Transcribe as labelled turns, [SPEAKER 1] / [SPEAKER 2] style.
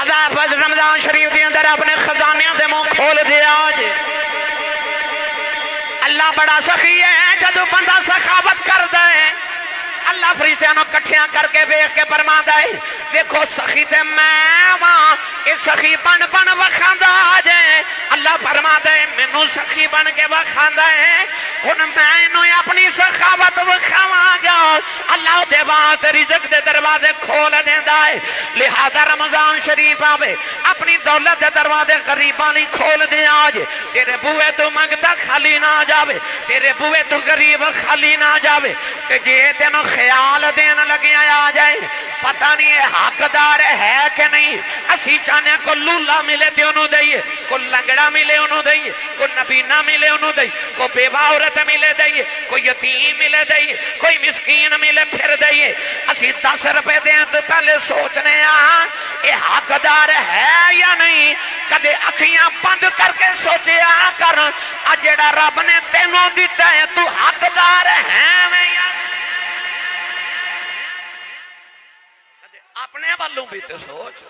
[SPEAKER 1] لہذا رمضان شریف دے اندر اپنے خزانے دے منہ کھول دیا جے اللہ بڑا سخی ہے جدو بندہ سخاوت کر دے اللہ فرشتیاں نو کٹھیاں کر کے بیخ کے فرما دے دیکھو سخی تے میں وہاں اس سخی بن بن وکھاندا جے اللہ فرما دے مینوں سخی بن کے وکھاندا ہے ہن میں انہوں اپنی سخاوت وکھاواں گا اللہ دے واسطے رزق دے دروازے کھول دیندا ہے لہذا رمضان شریف آوے اپنی دولت دے دروازے غریباں لئی کھول دیا جے تیرے بوئے تو منگتا خالی نہ جاوے تیرے بوئے تو غریب خالی نہ جاوے کہ جے تینوں خیال دین لگیا آ جائے پتہ نہیں حقدار ہے کہ نہیں اسی چاہنے کو لولا ملے تے انہوں دئیے کو لنگڑا ملے انہوں دئیے کو نبینہ ملے انہوں دئیے کو بیوہ عورت ملے دئیے کو یتیم ملے دئیے کوئی مسکین ملے پھر دئیے اسی 10 روپے دیں تو پہلے سوچنے یہ حقدار ہے یا نہیں کدے اکھیاں بند کر کے سوچے کر جڑا رب نے تینوں دیتا ہے تو حقدار ہے میں یا اپنے والوں بھی تو سوچ